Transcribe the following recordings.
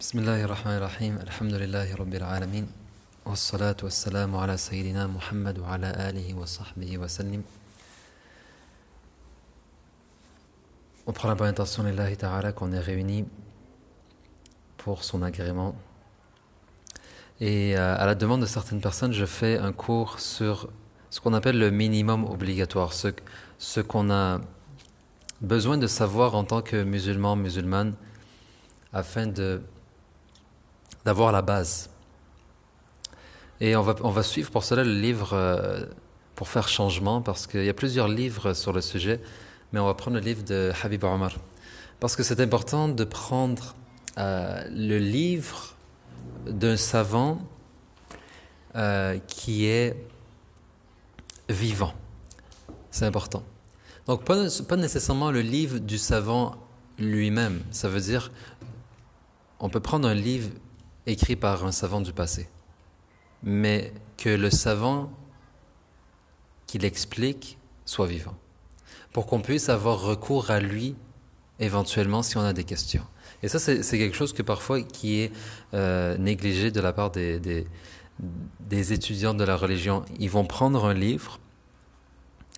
بسم الله الرحمن الرحيم الحمد لله رب العالمين والصلاة والسلام على سيدنا محمد وعلى آله وصحبه وسلم. On prend la bonne intention d'Allah Ta'ala qu'on est réunis pour son agrément. Et à la demande de certaines personnes, je fais un cours sur ce qu'on appelle le minimum obligatoire, ce qu'on a besoin de savoir en tant que musulman, musulmane, afin d'avoir la base. Et on va suivre pour cela le livre pour faire changement, parce qu'il y a plusieurs livres sur le sujet, mais on va prendre le livre de Habib Omar. Parce que c'est important de prendre le livre d'un savant qui est vivant. C'est important. Donc pas nécessairement le livre du savant lui-même. Ça veut dire, on peut prendre un livre écrit par un savant du passé, mais que le savant qui l'explique soit vivant, pour qu'on puisse avoir recours à lui éventuellement si on a des questions. Et ça, c'est quelque chose que parfois qui est négligé de la part des étudiants de la religion. Ils vont prendre un livre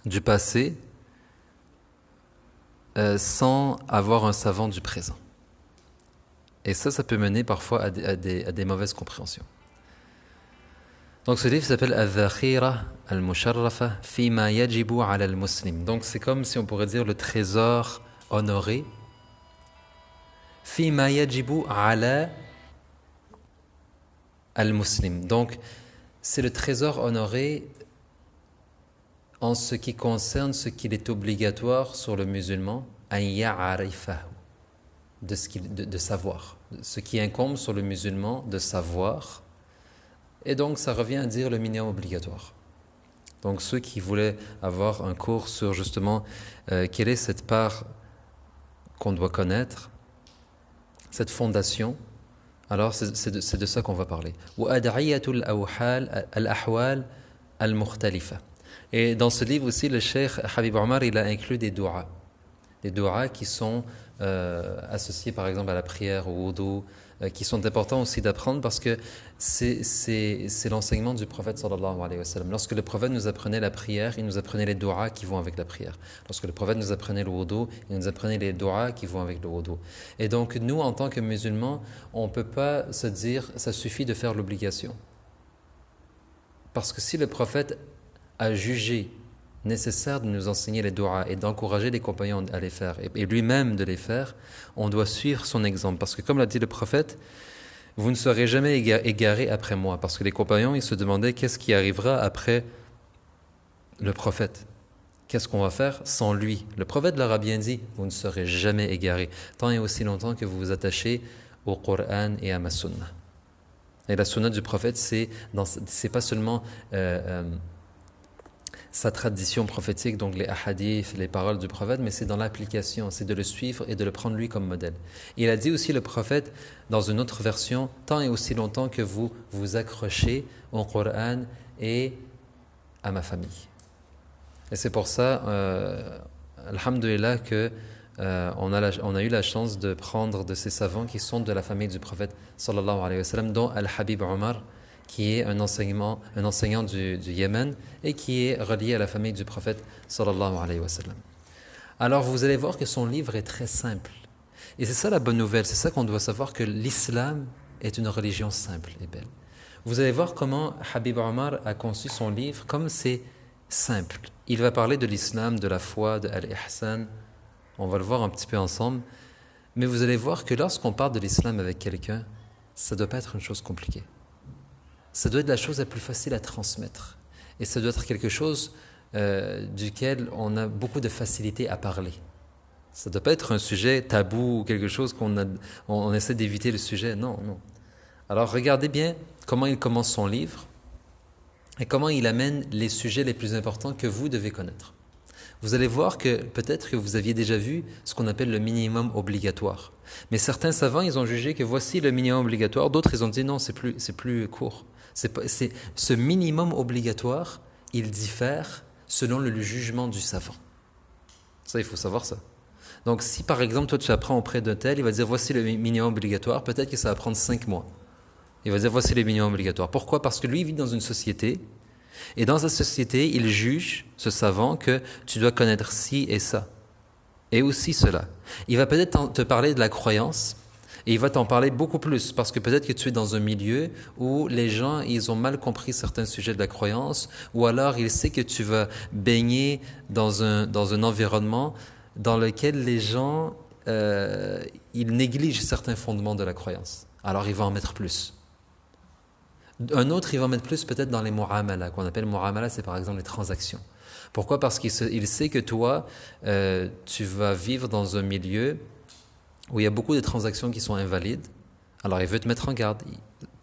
du passé sans avoir un savant du présent. Et ça peut mener parfois à des mauvaises compréhensions. Donc ce livre s'appelle Al-Dhakhira Al-Musharrafa Fima Yajibu ala al-Muslim. Donc c'est comme si on pourrait dire le trésor honoré. Fima Yajibu ala al-Muslim. Donc c'est le trésor honoré en ce qui concerne ce qu'il est obligatoire sur le musulman an ya'arifahu, de savoir, ce qui incombe sur le musulman de savoir. Et donc ça revient à dire le minimum obligatoire. Donc ceux qui voulaient avoir un cours sur justement quelle est cette part qu'on doit connaître, cette fondation, alors c'est de ça qu'on va parler. وَأَدْعِيَةُ الْأَحْوَالِ الْمُخْتَلِفَةِ. Et dans ce livre aussi, le cheikh Habib Omar, il a inclus des doua qui sont associés par exemple à la prière, au wudu, qui sont importants aussi d'apprendre, parce que c'est l'enseignement du prophète sallallahu alayhi wa sallam. Lorsque le prophète nous apprenait la prière, il nous apprenait les doua qui vont avec la prière. Lorsque le prophète nous apprenait le wudu, il nous apprenait les doua qui vont avec le wudu. Et donc nous, en tant que musulmans, on ne peut pas se dire ça suffit de faire l'obligation. Parce que si le prophète a jugé nécessaire de nous enseigner les doua et d'encourager les compagnons à les faire, et lui-même de les faire, on doit suivre son exemple. Parce que comme l'a dit le prophète, vous ne serez jamais égarés après moi. Parce que les compagnons, ils se demandaient qu'est-ce qui arrivera après le prophète. Qu'est-ce qu'on va faire sans lui? Le prophète leur a bien dit, vous ne serez jamais égarés, tant et aussi longtemps que vous vous attachez au Coran et à ma sunna. Et la sunna du prophète, c'est pas seulement sa tradition prophétique, donc les ahadiths, les paroles du prophète, mais c'est dans l'application, c'est de le suivre et de le prendre lui comme modèle. Il a dit aussi, le prophète, dans une autre version, tant et aussi longtemps que vous vous accrochez au Coran et à ma famille. Et c'est pour ça, alhamdulillah, que on a eu la chance de prendre de ces savants qui sont de la famille du prophète sallallahu alayhi wa sallam, dont Al-Habib Omar, qui est un enseignant du Yémen et qui est relié à la famille du prophète sallallahu alayhi wa sallam. Alors vous allez voir que son livre est très simple. Et c'est ça la bonne nouvelle, c'est ça qu'on doit savoir, que l'islam est une religion simple et belle. Vous allez voir comment Habib Omar a conçu son livre, comme c'est simple. Il va parler de l'islam, de la foi, de Al-Ihsan. On va le voir un petit peu ensemble. Mais vous allez voir que lorsqu'on parle de l'islam avec quelqu'un, ça ne doit pas être une chose compliquée. Ça doit être la chose la plus facile à transmettre. Et ça doit être quelque chose duquel on a beaucoup de facilité à parler. Ça ne doit pas être un sujet tabou ou quelque chose on essaie d'éviter le sujet. Non. Alors regardez bien comment il commence son livre et comment il amène les sujets les plus importants que vous devez connaître. Vous allez voir que peut-être que vous aviez déjà vu ce qu'on appelle le minimum obligatoire. Mais certains savants, ils ont jugé que voici le minimum obligatoire. D'autres, ils ont dit non, c'est plus court. Ce minimum obligatoire, il diffère selon le jugement du savant. Ça, il faut savoir ça. Donc si par exemple toi tu apprends auprès d'un tel, il va dire voici le minimum obligatoire, peut-être que ça va prendre 5 mois. Il va dire voici le minimum obligatoire. Pourquoi? Parce que lui il vit dans une société, et dans sa société il juge, ce savant, que tu dois connaître ci et ça, et aussi cela. Il va peut-être te parler de la croyance, et il va t'en parler beaucoup plus, parce que peut-être que tu es dans un milieu où les gens, ils ont mal compris certains sujets de la croyance, ou alors il sait que tu vas baigner dans un environnement dans lequel les gens, ils négligent certains fondements de la croyance. Alors il va en mettre plus. Un autre, il va en mettre plus peut-être dans les mu'amala, qu'on appelle mu'amala, c'est par exemple les transactions. Pourquoi? Parce qu'il sait que toi, tu vas vivre dans un milieu où il y a beaucoup de transactions qui sont invalides. Alors il veut te mettre en garde.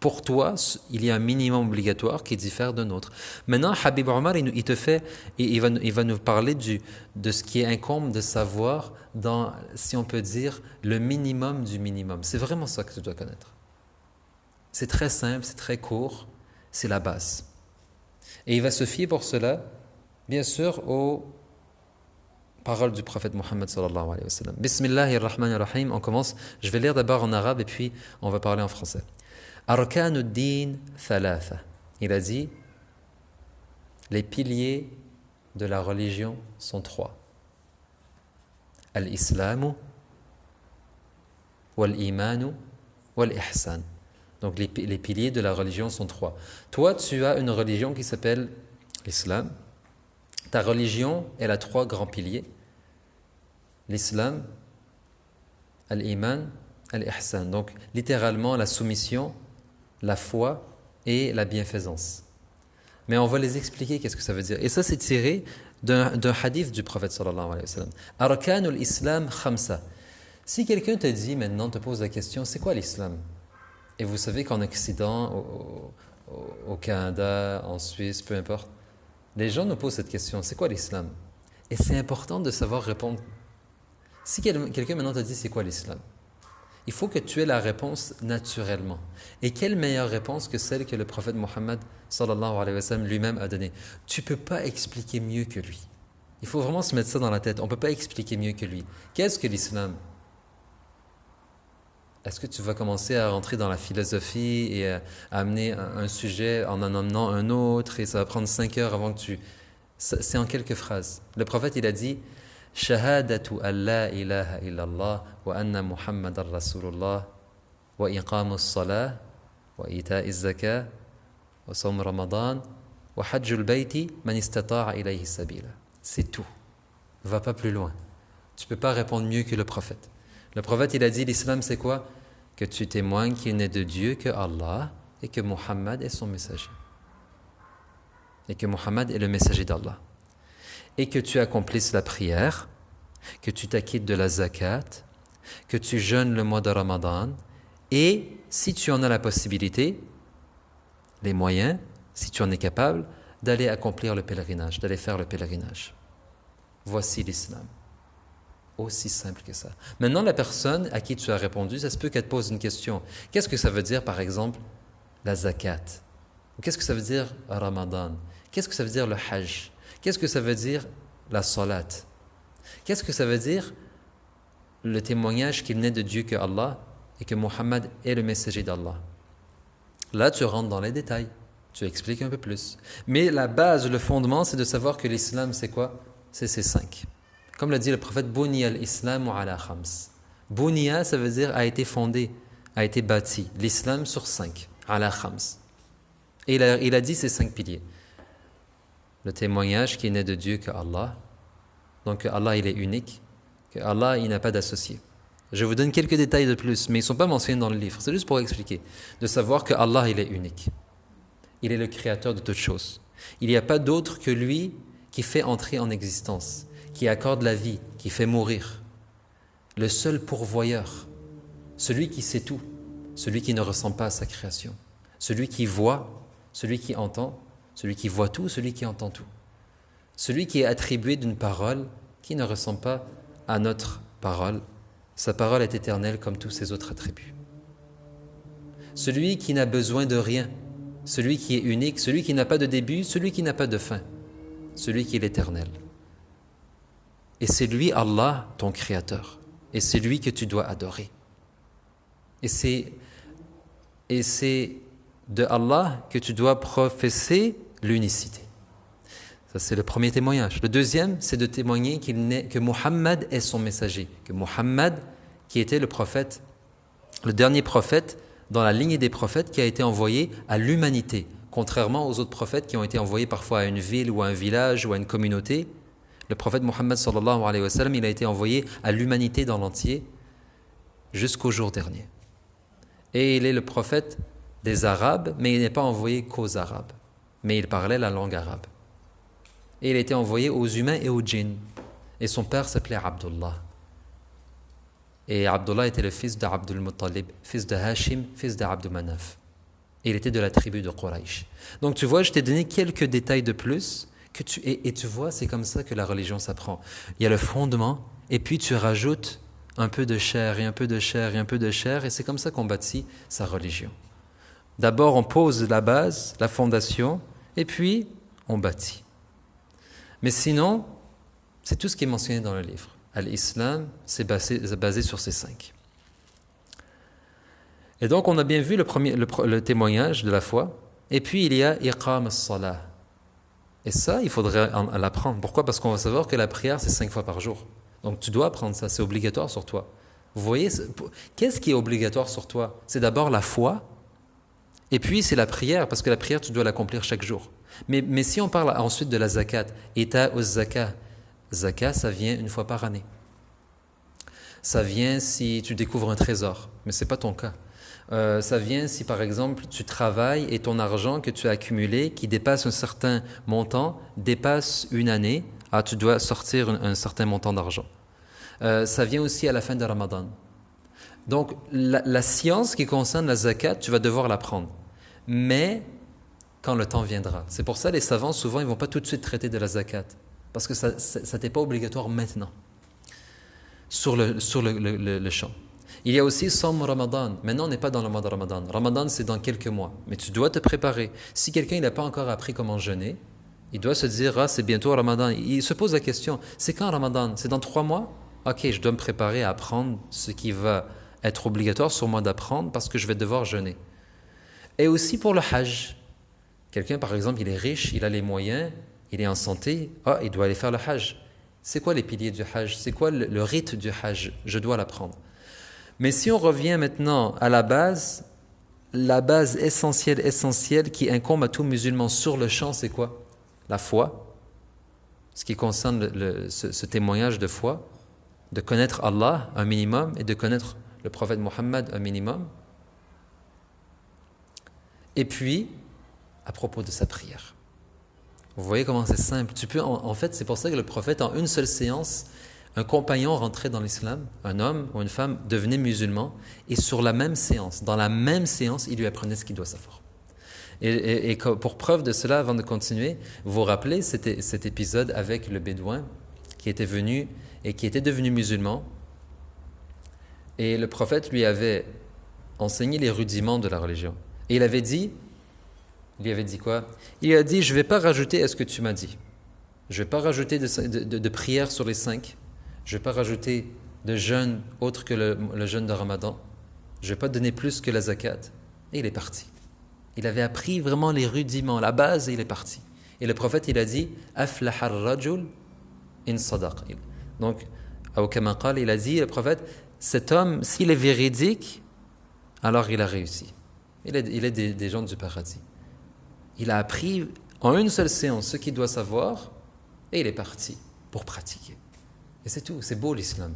Pour toi, il y a un minimum obligatoire qui diffère d'un autre. Maintenant, Habib Omar, il va nous parler de ce qui incombe de savoir dans, si on peut dire, le minimum du minimum. C'est vraiment ça que tu dois connaître. C'est très simple, c'est très court, c'est la base. Et il va se fier pour cela, bien sûr, aux paroles du prophète Mohammed sallallahu alayhi wa sallam. Bismillahirrahmanirrahim, on commence. Je vais lire d'abord en arabe et puis on va parler en français. Arkanud-din thalatha. Il a dit, les piliers de la religion sont 3. Al-Islamu, wal-Imanu, wal-Ihsan. Donc les piliers de la religion sont 3. Toi, tu as une religion qui s'appelle l'Islam. Ta religion, elle a 3 grands piliers. L'Islam, Al-Iman, Al-Ihsan. Donc littéralement la soumission, la foi et la bienfaisance. Mais on va les expliquer qu'est-ce que ça veut dire. Et ça, c'est tiré d'un hadith du prophète sallallahu alayhi wa sallam. Arkanul Islam khamsa. Si quelqu'un te dit maintenant, te pose la question, c'est quoi l'Islam? Et vous savez qu'en Occident, au Canada, en Suisse, peu importe, les gens nous posent cette question, c'est quoi l'Islam? Et c'est important de savoir répondre. Si quelqu'un maintenant te dit c'est quoi l'Islam, il faut que tu aies la réponse naturellement. Et quelle meilleure réponse que celle que le prophète Mohammed sallallahu alayhi wa sallam lui-même a donnée? Tu ne peux pas expliquer mieux que lui. Il faut vraiment se mettre ça dans la tête. On ne peut pas expliquer mieux que lui. Qu'est-ce que l'Islam? Est-ce que tu vas commencer à rentrer dans la philosophie et à amener un sujet en amenant un autre et ça va prendre 5 heures avant que tu... C'est en quelques phrases. Le prophète, il a dit « Shahadatu an la ilaha illallah wa anna Muhammadan Rasulullah wa iqamus salah wa ita'iz zakah wa sawm ramadan wa hajjul bayti man istata'a ilayhi sabila » C'est tout. Va pas plus loin. Tu ne peux pas répondre mieux que le prophète. Le prophète, il a dit, l'islam, c'est quoi? Que tu témoignes qu'il n'est de Dieu que Allah et que Muhammad est son messager. Et que Muhammad est le messager d'Allah. Et que tu accomplisses la prière, que tu t'acquittes de la zakat, que tu jeûnes le mois de Ramadan, et si tu en as la possibilité, les moyens, si tu en es capable, d'aller accomplir le pèlerinage, d'aller faire le pèlerinage. Voici l'islam. Aussi simple que ça. Maintenant, la personne à qui tu as répondu, ça se peut qu'elle te pose une question. Qu'est-ce que ça veut dire, par exemple, la zakat? Ou qu'est-ce que ça veut dire Ramadan? Qu'est-ce que ça veut dire le hajj? Qu'est-ce que ça veut dire la salat? Qu'est-ce que ça veut dire le témoignage qu'il n'est de Dieu que Allah et que Muhammad est le messager d'Allah? Là, tu rentres dans les détails. Tu expliques un peu plus. Mais la base, le fondement, c'est de savoir que l'islam, c'est quoi? C'est ces 5. Comme l'a dit le prophète, Buniya al-Islam ala khams. Buniya, ça veut dire a été fondé, a été bâti. L'islam sur 5, ala khams. Et il a dit ces 5 piliers. Le témoignage qui n'est de Dieu que Allah. Donc que Allah, il est unique. Que Allah, il n'a pas d'associé. Je vous donne quelques détails de plus, mais ils ne sont pas mentionnés dans le livre. C'est juste pour expliquer. De savoir que Allah, il est unique. Il est le créateur de toutes choses. Il n'y a pas d'autre que lui qui fait entrer en existence, qui accorde la vie, qui fait mourir. Le seul pourvoyeur, celui qui sait tout, celui qui ne ressent pas à sa création, celui qui voit, celui qui entend, celui qui voit tout, celui qui entend tout. Celui qui est attribué d'une parole qui ne ressemble pas à notre parole. Sa parole est éternelle comme tous ses autres attributs. Celui qui n'a besoin de rien, celui qui est unique, celui qui n'a pas de début, celui qui n'a pas de fin, celui qui est l'éternel. Et c'est lui, Allah, ton créateur. Et c'est lui que tu dois adorer. Et c'est de Allah que tu dois professer l'unicité. Ça, c'est le premier témoignage. Le deuxième, c'est de témoigner que Muhammad est son messager. Que Muhammad, qui était le prophète, le dernier prophète dans la lignée des prophètes qui a été envoyé à l'humanité. Contrairement aux autres prophètes qui ont été envoyés parfois à une ville ou à un village ou à une communauté, le prophète Muhammad sallallahu alayhi wa sallam, il a été envoyé à l'humanité dans l'entier jusqu'au jour dernier. Et il est le prophète des Arabes, mais il n'est pas envoyé qu'aux Arabes. Mais il parlait la langue arabe. Et il a été envoyé aux humains et aux djinns. Et son père s'appelait Abdullah. Et Abdullah était le fils d'Abdul Muttalib, fils de Hashim, fils d'Abd Manaf. Et il était de la tribu de Quraysh. Donc tu vois, je t'ai donné quelques détails de plus. Et tu vois, c'est comme ça que la religion s'apprend. Il y a le fondement, et puis tu rajoutes un peu de chair, et un peu de chair, et un peu de chair, et c'est comme ça qu'on bâtit sa religion. D'abord, on pose la base, la fondation, et puis on bâtit. Mais sinon, c'est tout ce qui est mentionné dans le livre. L'islam, c'est basé sur ces 5. Et donc, on a bien vu le témoignage de la foi. Et puis, il y a iqam as-salah. Et ça, il faudrait l'apprendre. Pourquoi ? Parce qu'on va savoir que la prière, c'est 5 fois par jour. Donc, tu dois apprendre ça. C'est obligatoire sur toi. Vous voyez, qu'est-ce qui est obligatoire sur toi ? C'est d'abord la foi. Et puis, c'est la prière. Parce que la prière, tu dois l'accomplir chaque jour. Mais si on parle ensuite de la zakat, ita uz zakat, zakat, ça vient une fois par année. Ça vient si tu découvres un trésor, mais ce n'est pas ton cas. Ça vient si par exemple tu travailles et ton argent que tu as accumulé, qui dépasse un certain montant, dépasse une année, tu dois sortir un certain montant d'argent. Ça vient aussi à la fin de Ramadan. Donc la science qui concerne la zakat, tu vas devoir l'apprendre. Mais quand le temps viendra. C'est pour ça les savants, souvent, ils ne vont pas tout de suite traiter de la zakat. Parce que ça n'est pas obligatoire maintenant, sur le champ. Il y a aussi Somme Ramadan. Maintenant, on n'est pas dans le mois de Ramadan. Ramadan, c'est dans quelques mois. Mais tu dois te préparer. Si quelqu'un n'a pas encore appris comment jeûner, il doit se dire, c'est bientôt Ramadan. Il se pose la question, c'est quand Ramadan ? C'est dans 3 mois ? Ok, je dois me préparer à apprendre ce qui va être obligatoire sur moi d'apprendre parce que je vais devoir jeûner. Et aussi pour le Hajj. Quelqu'un, par exemple, il est riche, il a les moyens, il est en santé, il doit aller faire le Hajj. C'est quoi les piliers du Hajj ? C'est quoi le rite du Hajj ? Je dois l'apprendre. Mais si on revient maintenant à la base essentielle qui incombe à tout musulman sur le champ, c'est quoi ? La foi. Ce qui concerne ce témoignage de foi, de connaître Allah un minimum et de connaître le prophète Mohammed un minimum. Et puis, à propos de sa prière. Vous voyez comment c'est simple. En fait, c'est pour ça que le prophète, en une seule séance, un compagnon rentrait dans l'islam, un homme ou une femme devenait musulman, et sur la même séance, dans la même séance, il lui apprenait ce qu'il doit savoir. Et pour preuve de cela, avant de continuer, vous vous rappelez cet épisode avec le bédouin qui était venu et qui était devenu musulman, et le prophète lui avait enseigné les rudiments de la religion. Et il lui avait dit quoi ? Il a dit, je ne vais pas rajouter à ce que tu m'as dit. Je ne vais pas rajouter de prière sur les 5. Je ne vais pas rajouter de jeûne autre que le jeûne de Ramadan. Je ne vais pas donner plus que la zakat. Et il est parti. Il avait appris vraiment les rudiments, la base, et il est parti. Et le prophète, il a dit, aflaha ar-rajul in sadaq. Donc, il a dit, le prophète, cet homme, s'il est véridique, alors il a réussi. Il est des gens du paradis. Il a appris en une seule séance ce qu'il doit savoir et il est parti pour pratiquer. Et c'est tout, c'est beau l'islam.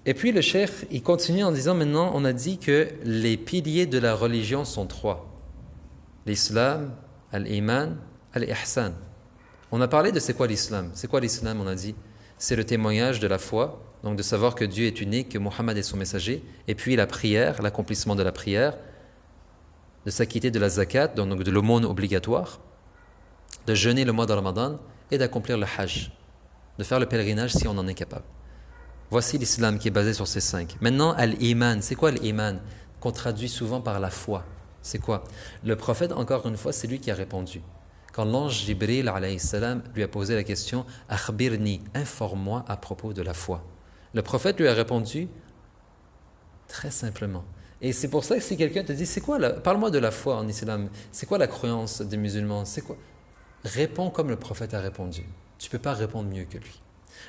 Et puis le cheikh, il continue en disant maintenant, on a dit que les piliers de la religion sont 3. L'islam, al-iman, al-ihsan. On a parlé de c'est quoi l'islam. C'est quoi l'islam, on a dit ? C'est le témoignage de la foi, donc de savoir que Dieu est unique, que Mohammed est son messager, et puis la prière, l'accomplissement de la prière, de s'acquitter de la zakat, donc de l'aumône obligatoire, de jeûner le mois de Ramadan et d'accomplir le hajj, de faire le pèlerinage si on en est capable. Voici l'islam qui est basé sur ces 5. Maintenant, al-iman, c'est quoi l'iman ? Qu'on traduit souvent par la foi. C'est quoi ? Le prophète, encore une fois, c'est lui qui a répondu. quand l'ange Jibril alayhi salam lui a posé la question « Akhbirni, informe-moi à propos de la foi ». Le prophète lui a répondu très simplement. Et c'est pour ça que si quelqu'un te dit « Parle-moi de la foi en islam, c'est quoi la croyance des musulmans, c'est quoi ?» Réponds comme le prophète a répondu. Tu ne peux pas répondre mieux que lui.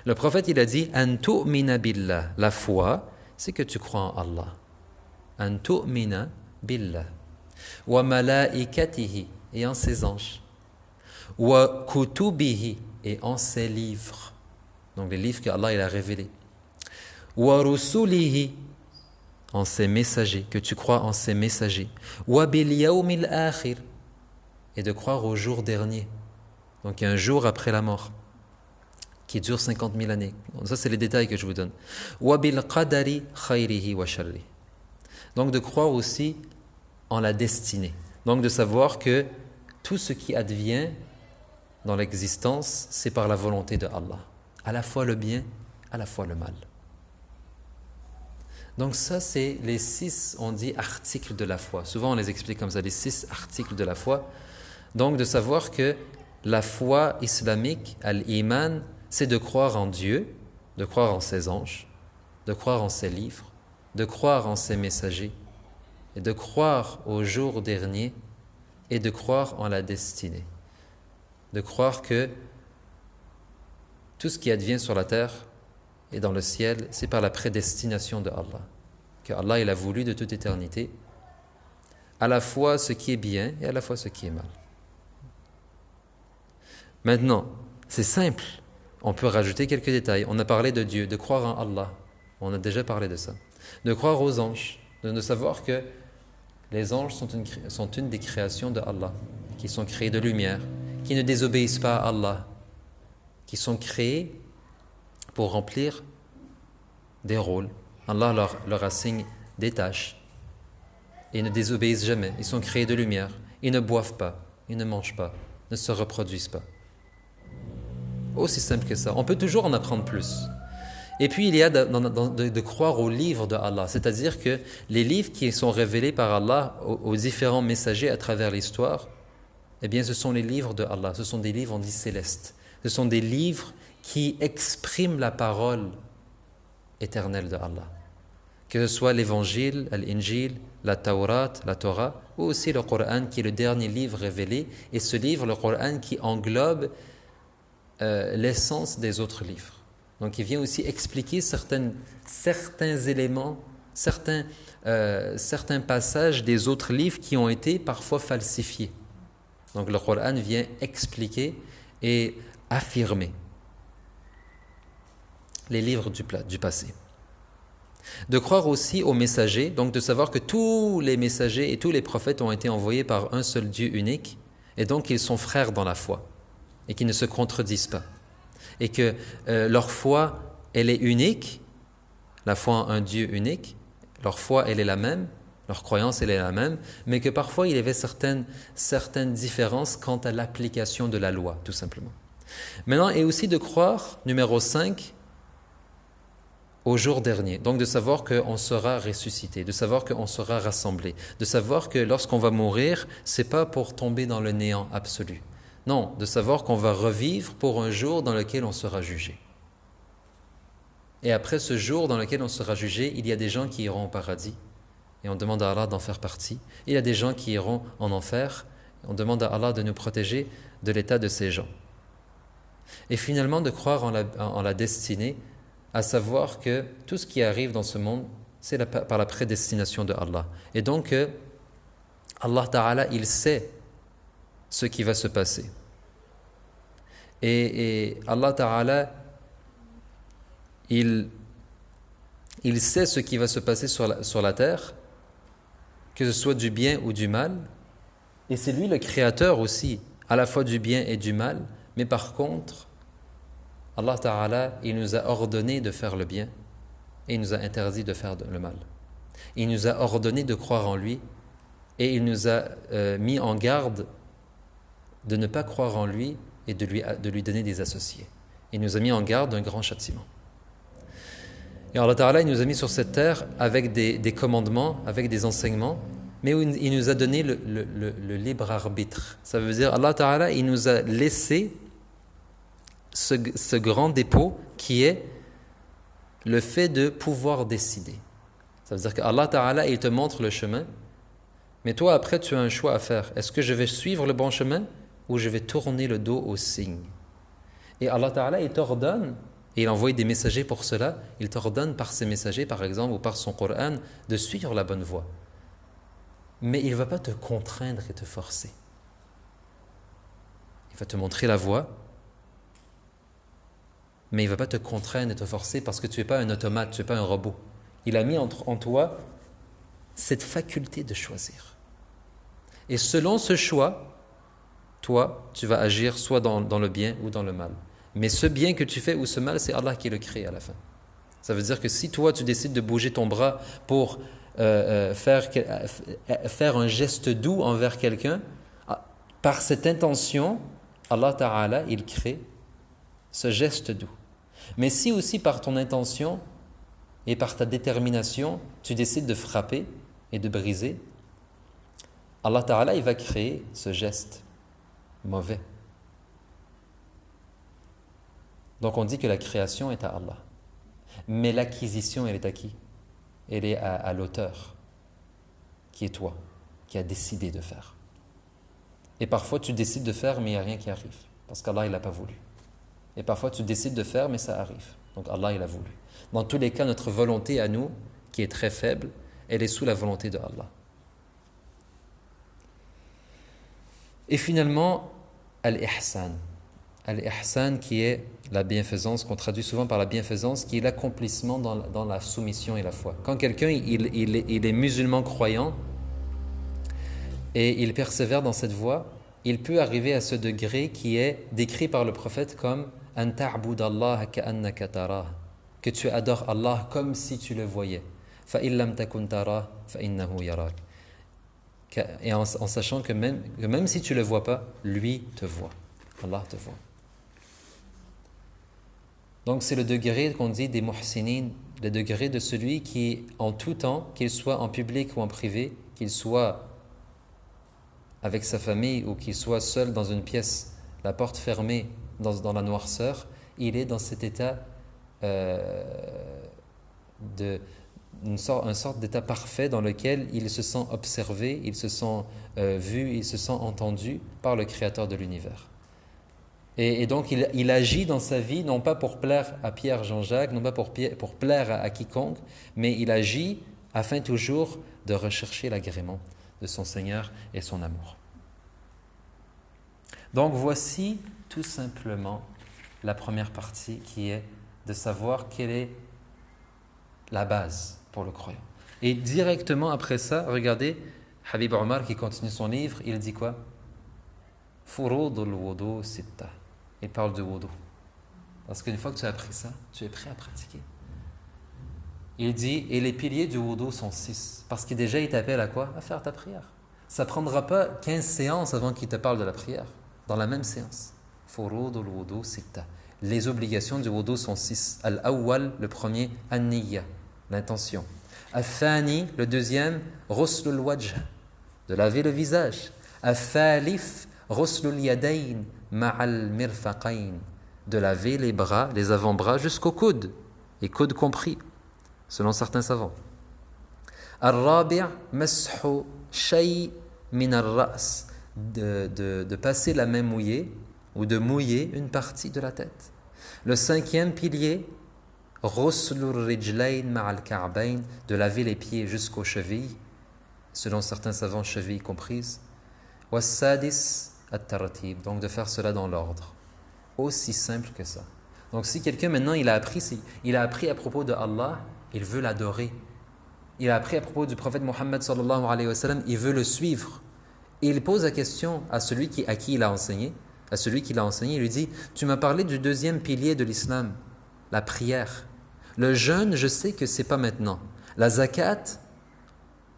Le prophète, il a dit « An tu'mina billah ». La foi, c'est que tu crois en Allah. « An tu'mina billah ». « Wa malaikatihi » et en ses anges. « Wa kutubihi » et en ses livres. Donc les livres qu'Allah il a révélés. « Wa rusulihi » en ses messagers, que tu crois en ses messagers. « Wa bil yawmil akhir » et de croire au jour dernier. Donc il y a un jour après la mort qui dure 50 000 années. Ça, c'est les détails que je vous donne. Wa bil qadari khayrihi wa sharri. Donc de croire aussi en la destinée. Donc de savoir que tout ce qui advient dans l'existence, c'est par la volonté de Allah. À la fois le bien, à la fois le mal. Donc ça, c'est les 6, on dit, articles de la foi. Souvent, on les explique comme ça, les 6 articles de la foi. Donc de savoir que la foi islamique, al-iman, c'est de croire en Dieu, de croire en ses anges, de croire en ses livres, de croire en ses messagers, et de croire au jour dernier, et de croire en la destinée. De croire que tout ce qui advient sur la terre et dans le ciel, c'est par la prédestination de Allah. Que Allah il a voulu de toute éternité, à la fois ce qui est bien et à la fois ce qui est mal. Maintenant, c'est simple. On peut rajouter quelques détails. On a parlé de Dieu, de croire en Allah. On a déjà parlé de ça. De croire aux anges, de savoir que les anges sont une des créations de Allah, qui sont créés de lumière, qui ne désobéissent pas à Allah, qui sont créés pour remplir des rôles. Allah leur assigne des tâches. Ils ne désobéissent jamais. Ils sont créés de lumière. Ils ne boivent pas, ils ne mangent pas, ne se reproduisent pas. Aussi simple que ça. On peut toujours en apprendre plus. Et puis il y a de croire aux livres de Allah, c'est-à-dire que les livres qui sont révélés par Allah aux différents messagers à travers l'histoire, eh bien ce sont les livres de Allah, ce sont des livres, on dit célestes. Ce sont des livres qui expriment la parole éternelle de Allah. Que ce soit l'évangile, l'Injil, la Taurat, la Torah, ou aussi le Coran qui est le dernier livre révélé, et ce livre, le Coran, qui englobe l'essence des autres livres. Donc il vient aussi expliquer certains éléments, certains passages des autres livres qui ont été parfois falsifiés. Donc le Coran vient expliquer et affirmer les livres du passé. De croire aussi aux messagers, donc de savoir que tous les messagers et tous les prophètes ont été envoyés par un seul Dieu unique, et donc ils sont frères dans la foi, et qu'ils ne se contredisent pas. Et que leur foi, elle est unique, la foi en un Dieu unique, leur foi, elle est la même, leur croyance, elle est la même, mais que parfois il y avait certaines différences quant à l'application de la loi, tout simplement. Maintenant, et aussi de croire, numéro 5, au jour dernier, donc de savoir qu'on sera ressuscité, de savoir qu'on sera rassemblé, de savoir que lorsqu'on va mourir, c'est pas pour tomber dans le néant absolu. Non, de savoir qu'on va revivre pour un jour dans lequel on sera jugé. Et après ce jour dans lequel on sera jugé, il y a des gens qui iront au paradis, et on demande à Allah d'en faire partie. Il y a des gens qui iront en enfer, et on demande à Allah de nous protéger de l'état de ces gens. Et finalement, de croire en la destinée, à savoir que tout ce qui arrive dans ce monde, c'est par la prédestination de Allah. Et donc, Allah Ta'ala, il sait ce qui va se passer. Et Allah Ta'ala, il sait ce qui va se passer sur la terre, que ce soit du bien ou du mal. Et c'est lui le créateur aussi, à la fois du bien et du mal. Mais par contre, Allah Ta'ala, il nous a ordonné de faire le bien et il nous a interdit de faire le mal. Il nous a ordonné de croire en lui et il nous a mis en garde de ne pas croire en lui et de lui donner des associés. Il nous a mis en garde d'un grand châtiment. Et Allah Ta'ala, il nous a mis sur cette terre avec des commandements, avec des enseignements mais où il nous a donné le libre arbitre. Ça veut dire, Allah Ta'ala, il nous a laissé ce grand dépôt qui est le fait de pouvoir décider. Ça veut dire qu'Allah Ta'ala, il te montre le chemin, mais toi, après, tu as un choix à faire. Est-ce que je vais suivre le bon chemin ou je vais tourner le dos aux signes? Et Allah Ta'ala, il t'ordonne, et il envoie des messagers pour cela, il t'ordonne par ses messagers, par exemple, ou par son Coran, de suivre la bonne voie. Mais il ne va pas te contraindre et te forcer. Il va te montrer la voie, mais il ne va pas te contraindre et te forcer parce que tu n'es pas un automate, tu n'es pas un robot. Il a mis en toi cette faculté de choisir. Et selon ce choix, toi, tu vas agir soit dans le bien ou dans le mal. Mais ce bien que tu fais ou ce mal, c'est Allah qui le crée à la fin. Ça veut dire que si toi, tu décides de bouger ton bras pour faire un geste doux envers quelqu'un, par cette intention, Allah Ta'ala, il crée ce geste doux. Mais si aussi par ton intention et par ta détermination, tu décides de frapper et de briser, Allah Ta'ala, il va créer ce geste mauvais. Donc on dit que la création est à Allah. Mais l'acquisition, elle est à qui? Elle est à l'auteur, qui est toi, qui a décidé de faire. Et parfois tu décides de faire, mais il n'y a rien qui arrive, parce qu'Allah, il n'a pas voulu. Et parfois tu décides de faire, mais ça arrive. Donc Allah, il a voulu. Dans tous les cas, notre volonté à nous, qui est très faible, elle est sous la volonté de Allah. Et finalement, al-ihsan. Al-ihsan qui est la bienfaisance, qu'on traduit souvent par la bienfaisance, qui est l'accomplissement dans la soumission et la foi. Quand quelqu'un il est musulman croyant et il persévère dans cette voie, il peut arriver à ce degré qui est décrit par le prophète comme « an ta'budallaha ka'annaka tarah » que tu adores Allah comme si tu le voyais. « Fa illam takun tarah, fa innahu yarak » Et en sachant que même si tu ne le vois pas, lui te voit. Allah te voit. Donc c'est le degré qu'on dit des muhsinin, le degré de celui qui, en tout temps, qu'il soit en public ou en privé, qu'il soit avec sa famille ou qu'il soit seul dans une pièce, la porte fermée dans la noirceur, il est dans cet état une sorte d'état parfait dans lequel il se sent observé, il se sent vu, il se sent entendu par le Créateur de l'univers. Et donc il agit dans sa vie, non pas pour plaire à Pierre Jean-Jacques, non pas pour plaire à quiconque, mais il agit afin toujours de rechercher l'agrément de son Seigneur et son amour. Donc voici tout simplement la première partie qui est de savoir quelle est la base pour le croyant. Et directement après ça, regardez, Habib Omar qui continue son livre, il dit quoi? Furudul wudu sitta. Il parle de wudu. Parce qu'une fois que tu as appris ça, tu es prêt à pratiquer. Il dit, et les piliers du wudu sont 6. Parce que déjà, il t'appelle à quoi? À faire ta prière. Ça ne prendra pas 15 séances avant qu'il te parle de la prière. Dans la même séance. Furudul wudu sitta. Les obligations du wudu sont 6. Al-awwal, le premier, an-niyya, l'intention. Al-thani, le deuxième, ruslul wajh, de laver le visage. Al-thalif, ruslul yadayn ma'al mirfaqayn, de laver les bras, les avant-bras jusqu'aux coudes, et coudes compris, selon certains savants. Al-rabi' mashu shay min al-ra's, de passer la main mouillée ou de mouiller une partie de la tête. Le cinquième pilier, ruslur rijlayn ma'al ka'bayn, de laver les pieds jusqu'aux chevilles, selon certains savants, chevilles comprises. Wassadis at-tartib, donc de faire cela dans l'ordre. Aussi simple que ça. Donc si quelqu'un maintenant il a appris à propos de Allah, il veut l'adorer. Il a appris à propos du prophète Mohammed sallallahu alayhi wa sallam, il veut le suivre. Et il pose la question à celui à qui il a enseigné, il lui dit, tu m'as parlé du deuxième pilier de l'islam, la prière. Le jeûne, je sais que c'est pas maintenant. La zakat,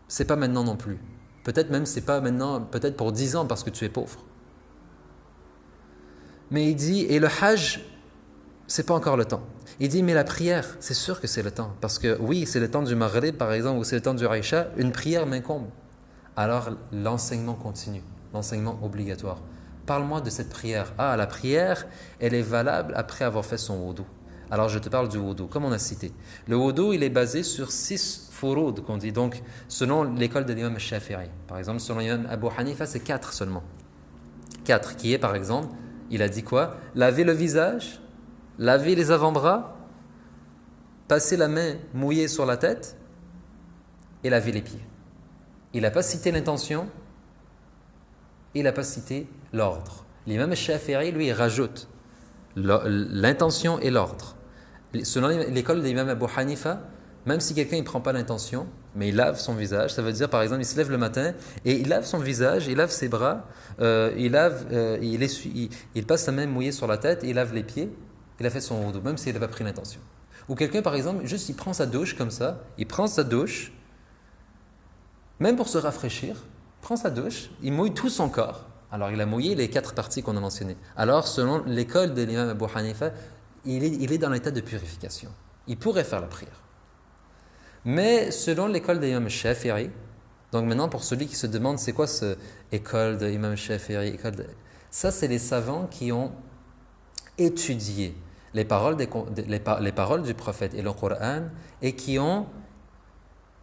c'est pas maintenant non plus. Peut-être même c'est pas maintenant, peut-être pour 10 ans parce que tu es pauvre. Mais il dit, et le hajj, c'est pas encore le temps. Il dit, mais la prière, c'est sûr que c'est le temps. Parce que oui, c'est le temps du Maghrib par exemple, ou c'est le temps du Aïcha, une prière m'incombe. alors l'enseignement continue, l'enseignement obligatoire. Parle-moi de cette prière. Ah, la prière, elle est valable après avoir fait son wudu. Alors je te parle du wudu, comme on a cité. Le wudu, il est basé sur 6 furoud qu'on dit, donc selon l'école de l'imam Shafi'i. Par exemple, selon l'imam Abu Hanifa, c'est 4 seulement. 4, qui est par exemple, il a dit quoi? Laver le visage, laver les avant-bras, passer la main mouillée sur la tête et laver les pieds. Il n'a pas cité l'intention, il n'a pas cité l'ordre. L'imam Shafi'i, lui, il rajoute l'intention et l'ordre. Selon l'école de l'imam Abu Hanifa, même si quelqu'un ne prend pas l'intention, mais il lave son visage, ça veut dire par exemple il se lève le matin et il lave son visage, il lave ses bras, il passe sa main mouillée sur la tête et il lave les pieds, il a fait son wudu, même s'il n'a pas pris l'intention. Ou quelqu'un par exemple, juste il prend sa douche comme ça, il prend sa douche, même pour se rafraîchir, prend sa douche, il mouille tout son corps. Alors il a mouillé les 4 parties qu'on a mentionnées. Alors selon l'école de l'imam Abu Hanifa, il est dans l'état de purification. Il pourrait faire la prière. Mais selon l'école de l'imam Shafi'i, donc maintenant pour celui qui se demande c'est quoi cette école de l'imam Shafi'i, ça c'est les savants qui ont étudié les paroles du prophète et le Coran et qui ont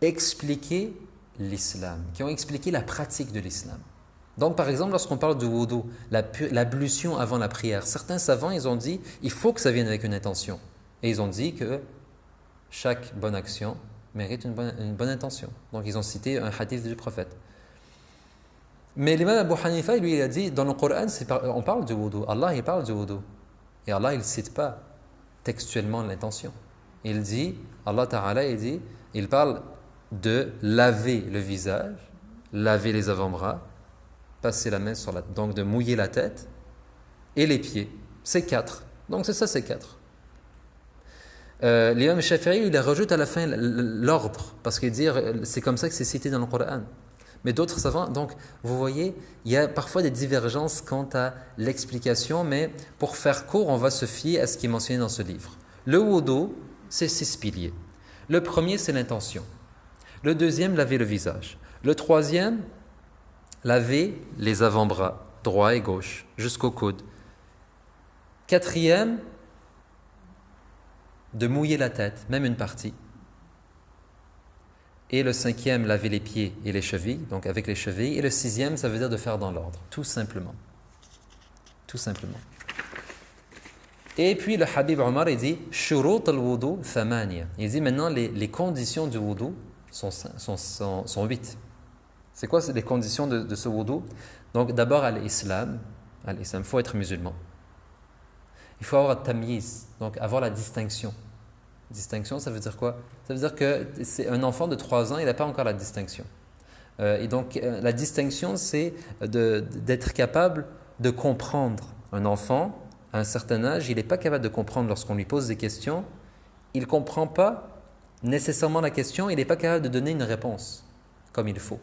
expliqué l'islam, qui ont expliqué la pratique de l'islam. Donc par exemple lorsqu'on parle du wudu, l'ablution avant la prière, certains savants ils ont dit il faut que ça vienne avec une intention. Et ils ont dit que chaque bonne action mérite une bonne intention. Donc ils ont cité un hadith du prophète. Mais l'imam Abu Hanifa lui il a dit dans le Coran on parle du wudu, Allah il parle du wudu. Et Allah il ne cite pas textuellement l'intention. Il dit, Allah Ta'ala il parle de laver le visage, laver les avant-bras, passer la main sur la tête, donc de mouiller la tête et les pieds. C'est 4. Donc c'est ça, c'est 4. L'imam Shafi'i, il rajoute à la fin l'ordre, parce qu'il dit c'est comme ça que c'est cité dans le Coran. Mais d'autres savants, donc vous voyez, il y a parfois des divergences quant à l'explication, mais pour faire court, on va se fier à ce qui est mentionné dans ce livre. Le wudu, c'est 6 piliers. Le premier, c'est l'intention. Le deuxième, laver le visage. Le troisième, laver les avant-bras, droit et gauche, jusqu'au coude. Quatrième, de mouiller la tête, même une partie. Et le cinquième, laver les pieds et les chevilles, donc avec les chevilles. Et le sixième, ça veut dire de faire dans l'ordre, tout simplement. Tout simplement. Et puis le Habib Omar, il dit « Shurut al-wudu thamaniya ». Il dit maintenant, les conditions du wudu sont 8. C'est quoi les conditions de ce wudu? Donc d'abord, l'islam, il faut être musulman. Il faut avoir tamyiz, donc avoir la distinction. Distinction, ça veut dire quoi? Ça veut dire que c'est un enfant de 3 ans, il n'a pas encore la distinction. Et donc, la distinction, c'est d'être capable de comprendre. Un enfant, à un certain âge, il n'est pas capable de comprendre lorsqu'on lui pose des questions. Il ne comprend pas nécessairement la question, il n'est pas capable de donner une réponse comme il faut.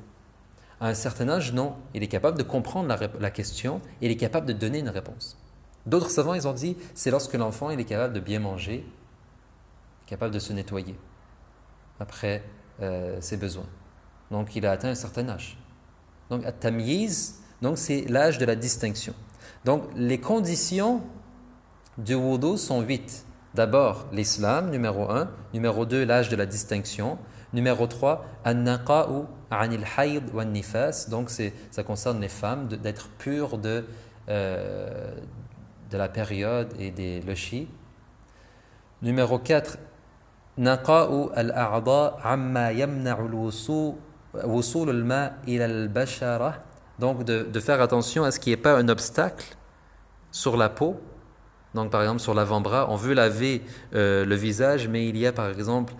À un certain âge, non. Il est capable de comprendre la question, il est capable de donner une réponse. D'autres savants, ils ont dit, c'est lorsque l'enfant il est capable de bien manger, capable de se nettoyer après ses besoins. Donc il a atteint un certain âge. Donc at-tamyiz, donc c'est l'âge de la distinction. Donc les conditions du wudu sont 8. D'abord l'islam, numéro 1. Numéro 2, l'âge de la distinction. Numéro 3, an-naqa'u 'anil hayd wan nifas. Donc ça concerne les femmes, d'être pures de la période et des lochis. Numéro 4, naqa'u al-a'dha' amma yamna'u wusul al-ma' ila al-bashara. Donc de faire attention à ce qu'il n'y ait pas un obstacle sur la peau. Donc par exemple sur l'avant-bras, on veut laver le visage, mais il y a par exemple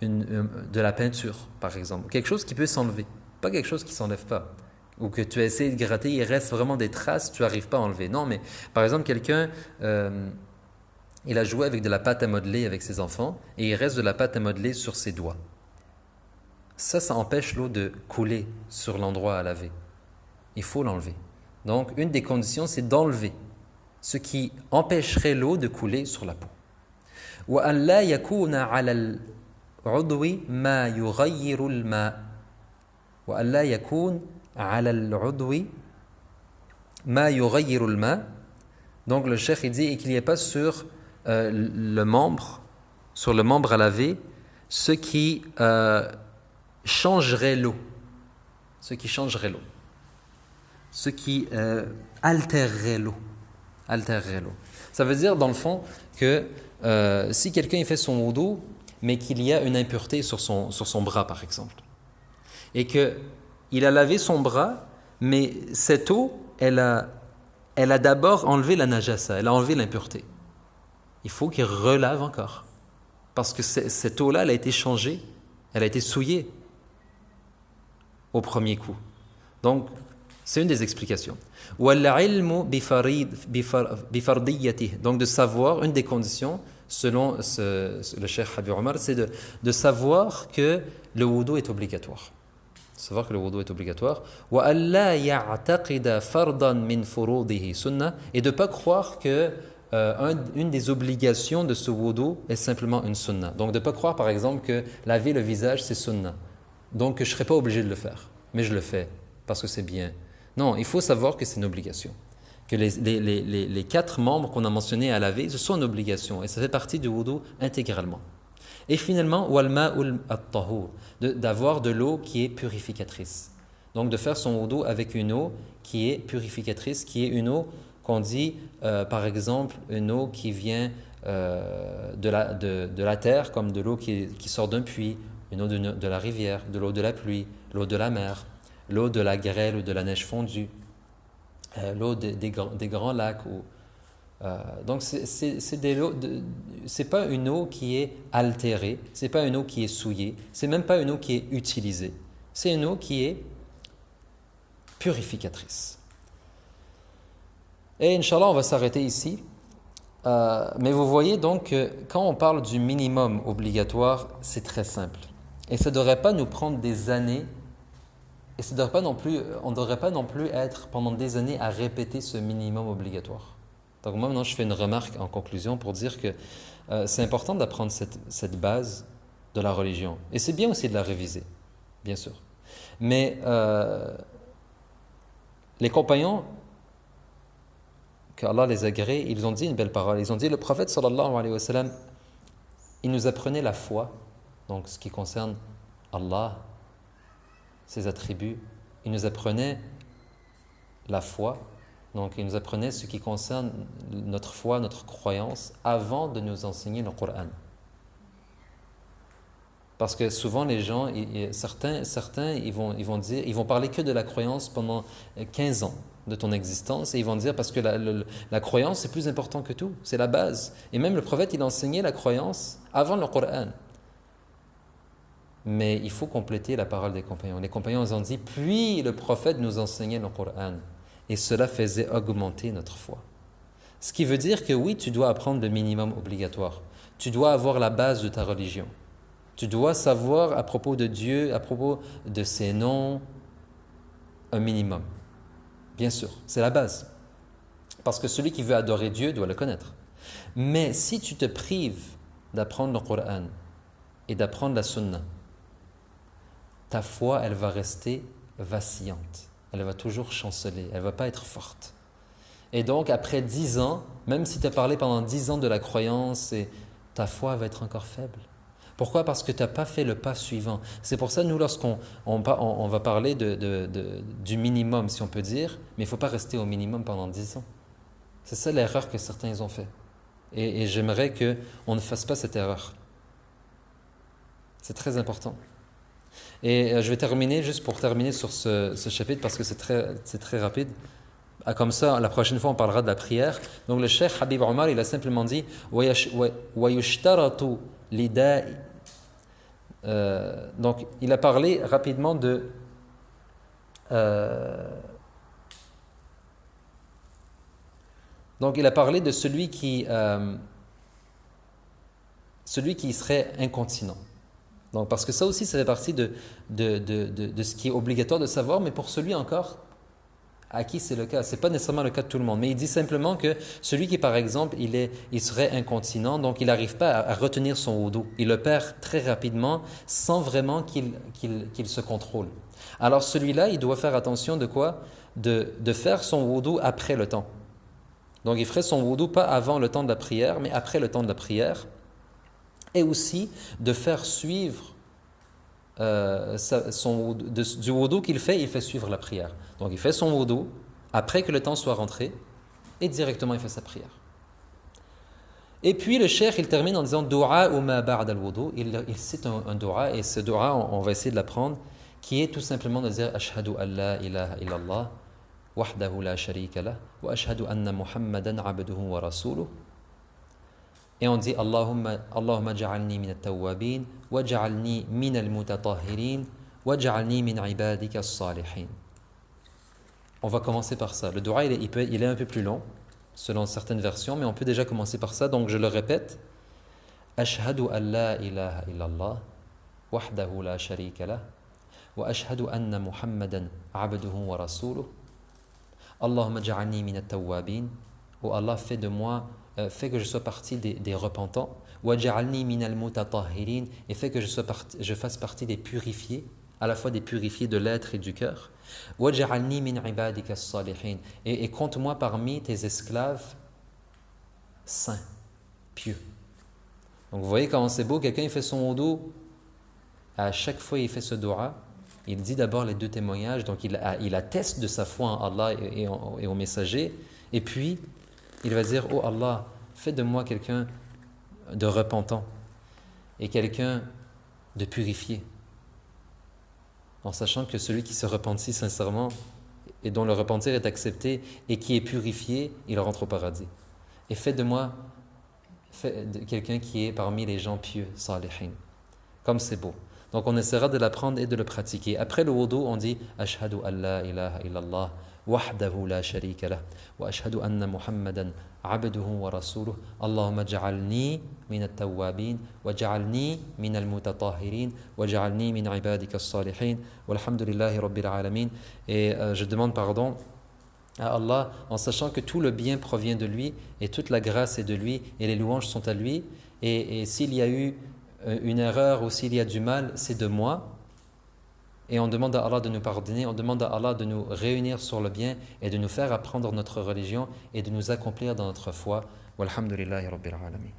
de la peinture, par exemple. Quelque chose qui peut s'enlever, pas quelque chose qui ne s'enlève pas. Ou que tu as essayé de gratter, il reste vraiment des traces, tu n'arrives pas à enlever. Non, mais par exemple, quelqu'un, il a joué avec de la pâte à modeler avec ses enfants, et il reste de la pâte à modeler sur ses doigts. Ça empêche l'eau de couler sur l'endroit à laver. Il faut l'enlever. Donc, une des conditions, c'est d'enlever ce qui empêcherait l'eau de couler sur la peau. وَأَنْ لَا يَكُونَ عَلَى الْعُضْوِ مَا يُغَيِّرُ الْمَاءِ وألا يكون على العضو ما يغير الماء. Donc le cheikh il dit et qu'il n'y ait pas sur le membre à laver ce qui changerait l'eau, ce qui altérerait l'eau. Ça veut dire dans le fond que si quelqu'un il fait son wudu mais qu'il y a une impureté sur son bras par exemple et qu'il a lavé son bras mais cette eau elle a d'abord enlevé la najasa, elle a enlevé l'impureté. Il faut qu'il relave encore. Parce que cette eau-là, elle a été changée, elle a été souillée au premier coup. Donc, c'est une des explications. Donc, de savoir, une des conditions, selon le cheikh Habib Omar, c'est de savoir que le wudu est obligatoire. Savoir que le wudu est obligatoire. Et de ne pas croire que une des obligations de ce wudu est simplement une sunna. Donc de ne pas croire par exemple que laver le visage c'est sunna. Donc je ne serais pas obligé de le faire. Mais je le fais parce que c'est bien. Non, il faut savoir que c'est une obligation. Que les 4 membres qu'on a mentionnés à laver, ce sont une obligation. Et ça fait partie du wudu intégralement. Et finalement, d'avoir de l'eau qui est purificatrice. Donc de faire son wudu avec une eau qui est purificatrice, qui est une eau qu'on dit, par exemple, une eau qui vient de la terre, comme de l'eau qui sort d'un puits, une eau de la rivière, de l'eau de la pluie, l'eau de la mer, l'eau de la grêle ou de la neige fondue, l'eau des grands lacs. Donc c'est pas une eau qui est altérée, c'est pas une eau qui est souillée, c'est même pas une eau qui est utilisée, c'est une eau qui est purificatrice. Et Inch'Allah on va s'arrêter ici, mais vous voyez donc que quand on parle du minimum obligatoire, c'est très simple et ça ne devrait pas nous prendre des années et on ne devrait pas non plus être pendant des années à répéter ce minimum obligatoire. Donc moi maintenant je fais une remarque en conclusion pour dire que c'est important d'apprendre cette base de la religion. Et c'est bien aussi de la réviser, bien sûr. Mais les compagnons, qu'Allah les agrée, ils ont dit une belle parole. Ils ont dit, le prophète sallallahu alayhi wa sallam, il nous apprenait la foi, donc ce qui concerne Allah, ses attributs. Il nous apprenait la foi. Donc, il nous apprenait ce qui concerne notre foi, notre croyance, avant de nous enseigner le Coran. Parce que souvent, les gens, certains ils vont parler que de la croyance pendant 15 ans de ton existence, et ils vont dire parce que la croyance, c'est plus important que tout, c'est la base. Et même le prophète, il enseignait la croyance avant le Coran. Mais il faut compléter la parole des compagnons. Les compagnons, ils ont dit, puis le prophète nous enseignait le Coran. Et cela faisait augmenter notre foi. Ce qui veut dire que oui, tu dois apprendre le minimum obligatoire. Tu dois avoir la base de ta religion. Tu dois savoir à propos de Dieu, à propos de ses noms, un minimum. Bien sûr, c'est la base. Parce que celui qui veut adorer Dieu doit le connaître. Mais si tu te prives d'apprendre le Coran et d'apprendre la Sunna, ta foi, elle va rester vacillante. Elle va toujours chanceler, elle ne va pas être forte. Et donc, après 10 ans, même si tu as parlé pendant 10 ans de la croyance, ta foi va être encore faible. Pourquoi ? Parce que tu n'as pas fait le pas suivant. C'est pour ça, nous, lorsqu'on va parler du minimum, si on peut dire, mais il ne faut pas rester au minimum pendant 10 ans. C'est ça l'erreur que certains ont fait. Et j'aimerais qu'on ne fasse pas cette erreur. C'est très important. Et je vais terminer, juste pour terminer sur ce chapitre, parce que c'est très rapide. Comme ça, la prochaine fois, on parlera de la prière. Donc, le cheikh Habib Omar, il a simplement dit وَيُشْتَرَطُ لِدَاءِ. Donc, il a parlé rapidement de donc, il a parlé de celui qui serait incontinent. Donc, parce que ça aussi, ça fait partie de ce qui est obligatoire de savoir, mais pour celui encore, À qui c'est le cas? Ce n'est pas nécessairement le cas de tout le monde, mais il dit simplement que celui qui, par exemple, il serait incontinent, donc il n'arrive pas à retenir son wudu. Il le perd très rapidement sans vraiment qu'il se contrôle. Alors celui-là, il doit faire attention de quoi? De faire son wudu après le temps. Donc il ferait son wudu pas avant le temps de la prière, mais après le temps de la prière. Et aussi de faire suivre du wudu qu'il fait, il fait suivre la prière. Donc il fait son wudu après que le temps soit rentré et directement il fait sa prière. Et puis le cheikh il termine en disant Dua ou ma ba'da al-wudu. Il cite un dua et ce dua on va essayer de l'apprendre qui est tout simplement de dire Ashhadu an la ilaha illallah wahdahu la sharika lah wa ashhadu anna Muhammadan abduhu wa rasuluh. Et on dit Allahumma ja'alni min at-tawwabin wa ja'alni min al-mutatahhirin wa ja'alni min ibadika as-salihin. On va commencer par ça. Le dua il est un peu plus long selon certaines versions, mais on peut déjà commencer par ça. Donc je le répète. Ashhadu an la ilaha illallah wahdahu la sharika lah wa ashhadu anna Muhammadan abduhu wa rasuluh. Allahumma ja'alni min at-tawwabin. Oh Allah, fais que je sois partie des repentants. Waj'alni minal mutatahhirin, et fais que je fasse partie des purifiés, à la fois des purifiés de l'être et du cœur. Waj'alni min ibadika as-salihin, et compte-moi parmi tes esclaves saints, pieux. Donc vous voyez comment c'est beau, quelqu'un il fait son wudu, à chaque fois il fait ce dua, il dit d'abord les deux témoignages, donc il atteste de sa foi en Allah et au messager, et puis il va dire, oh Allah, fais de moi quelqu'un de repentant et quelqu'un de purifié. En sachant que celui qui se repentit sincèrement et dont le repentir est accepté et qui est purifié, il rentre au paradis. Et fais de moi quelqu'un qui est parmi les gens pieux, salihin. Comme c'est beau. Donc on essaiera de l'apprendre et de le pratiquer. Après le wudu, on dit Ashhadu an la ilaha illallah wahdahu la sharika lah wa ashhadu anna Muhammadan abduhu wa rasuluh. Allahumma ja'alni min at-tawwabin wa ja'alni min al-mutatahhirin wa ja'alni min ibadika as-salihin walhamdulillahi rabbil alamin. Et je demande pardon à Allah en sachant que tout le bien provient de lui et toute la grâce est de lui et les louanges sont à lui. Et s'il y a eu une erreur ou s'il y a du mal, c'est de moi. Et on demande à Allah de nous pardonner, on demande à Allah de nous réunir sur le bien et de nous faire apprendre notre religion et de nous accomplir dans notre foi. Walhamdulillahi Rabbil Alamin.